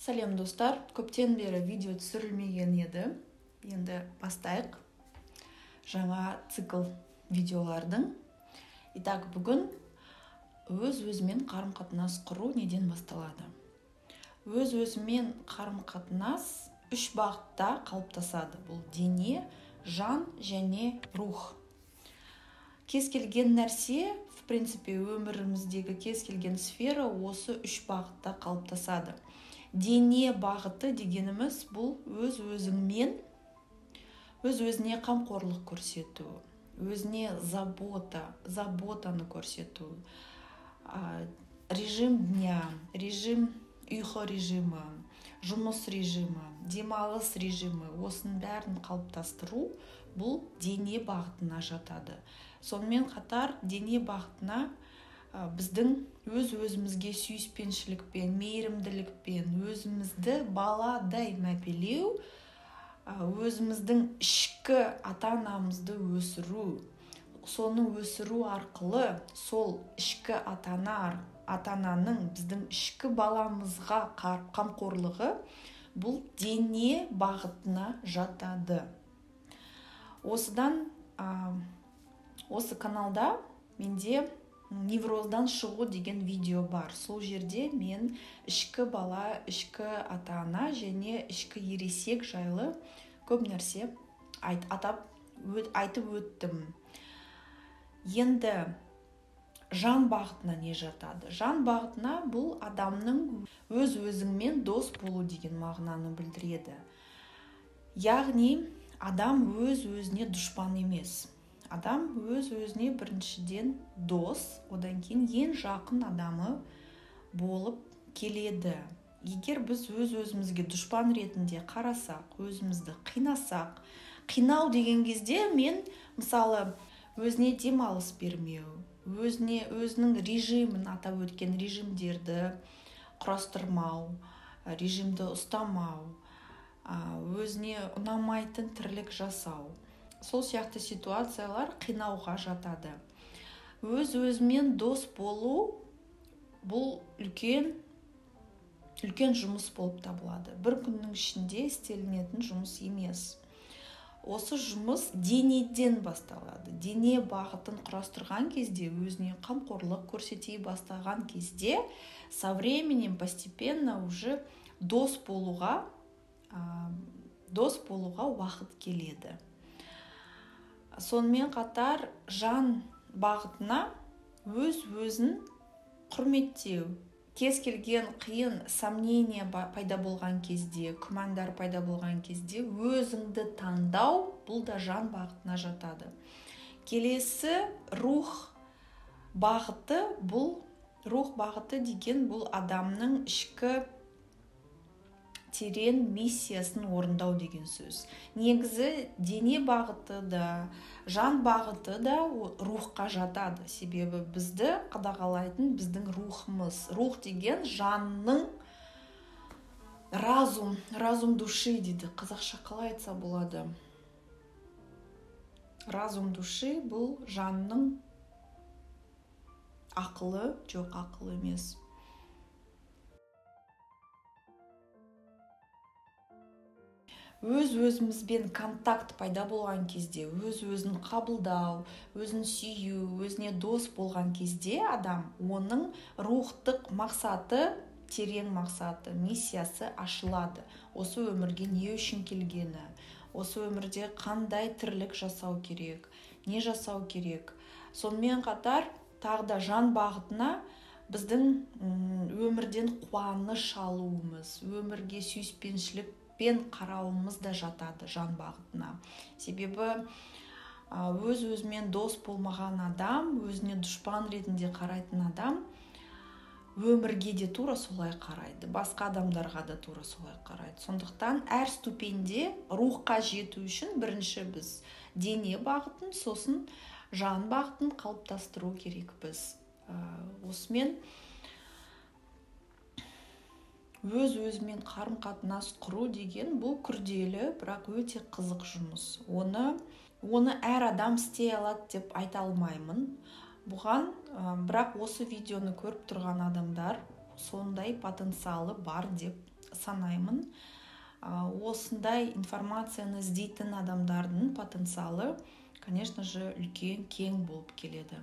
Сәлем достар, көптен бері видео түсірілмеген еді. Енді бастайық жаңа цикл видеолардың. Итак, бүгін өз-өзімен қарым-қатынас құру неден басталады? Өз-өзімен қарым-қатынас үш бағытта қалыптасады. Бұл дене, жан және рух. Кез келген нәрсе, в принципе, өміріміздегі кез келген сфера осы үш бағытта қалыптасады. Дене бағыты дегеніміз бұл өз-өзіңмен, өз-өзіне қамқорлық көрсету, өзіне заботаны көрсету, режим дня, режим ұйқы режимі, жұмыс режимі, демалыс режимі, осының бәрін қалыптастыру бұл дене бағытына жатады. Сонымен қатар дене бағытына біздің өз-өзімізге сүйіспеншілікпен, мейірімділікпен, өзімізді баладай мәпелеу, өзіміздің ішкі ата-анамызды өсіру, соны өсіру арқылы сол ішкі ата-ананың біздің ішкі баламызға қамқорлығы бұл дене бағытына жатады. Осы каналда менде невроздан шығу деген видео бар. Сол жерде мен ішкі бала, ішкі ата-ана және ішкі ересек жайлы көп нәрсе айтып өттім. Енді жан бағытына не жатады? Жан бағытына бұл адамның өз-өзіңмен дос болу деген мағынаны білдіреді. Яғни адам өз-өзіне дұшпан емес. Адам өз-өзіне біріншіден дос, одан кейін ең жақын адамы болып келеді. Егер біз өз-өзімізге дұшпан ретінде қарасақ, өзімізді қинасақ, қинау деген кезде мен мысалы өзіне демалыс бермеу, өзінің режимін атап өткен режимдерді құрастырмау, режимді ұстамау, өзіне ұнамайтын тірлік жасау. Сол сияқты ситуациялар қинауға жатады. Өз-өзімен дос болу бұл үлкен жұмыс болып табылады. Бір күннің ішінде істелінетін жұмыс емес. Осы жұмыс денеден басталады. Дене бағытын құрастырған кезде, өзіне қамқорлық көрсете бастаған кезде, со временем постепенно уже дос болуға уақыт келеді. Сонымен қатар жан бағытына өз-өзін құрметтеу. Кез келген қиын сомнение пайда болған кезде, күмәндар пайда болған кезде өзіңді таңдау бұл да жан бағытына жатады. Келесі рух бағыты деген бұл адамның ішкі терең миссиясын орындау деген сөз. Негізі дене бағыты да, жан бағыты да рухқа жатады. Себебі бізді қадағалайтын біздің рухымыз. Рух деген жанның разум души дейді. Қазақша қалай айтса болады? Разум души бұл жанның ақылы, жоқ ақылы емес. Өз-өзімізбен контакт пайда болған кезде, өз-өзін қабылдау, өзін сүю, өзіне дос болған кезде адам, оның рухтық мақсаты, терең мақсаты, миссиясы ашылады. Осы өмірге не үшін келгені, осы өмірде қандай тірлік жасау керек, не жасау керек. Сонымен қатар тағы да жан бағытына біздің өмірден қуаныш алуымыз, өмірге сүйіспеншілік қарауымыз да жатады жан бағытына. Себебі өз-өзімен дос болмаған адам, өзіне дұшпан ретінде қарайтын адам өмірге де тура солай қарайды, басқа адамдарға да тура солай қарайды. Сондықтан әр ступеньде рухқа жету үшін бірінші біз дене бағытын, сосын жан бағытын қалыптастыру керекпіз. Осымен өз-өзімен қарым-қатынас құру деген бұл күрделі, бірақ өте қызық жұмыс. Оны әр адам істей алады деп айта алмаймын. Бұған бірақ осы видеоны көріп тұрған адамдар сондай потенциалы бар деп санаймын. Осындай информацияны іздейтін адамдардың потенциалы, конечно же, үлкен, кең болып келеді.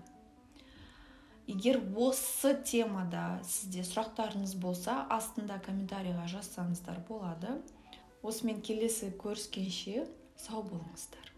Егер осы темада сізде сұрақтарыңыз болса, астында комментарийға жазсаңыздар болады. Осымен келесі көріскенше сау болыңыздар.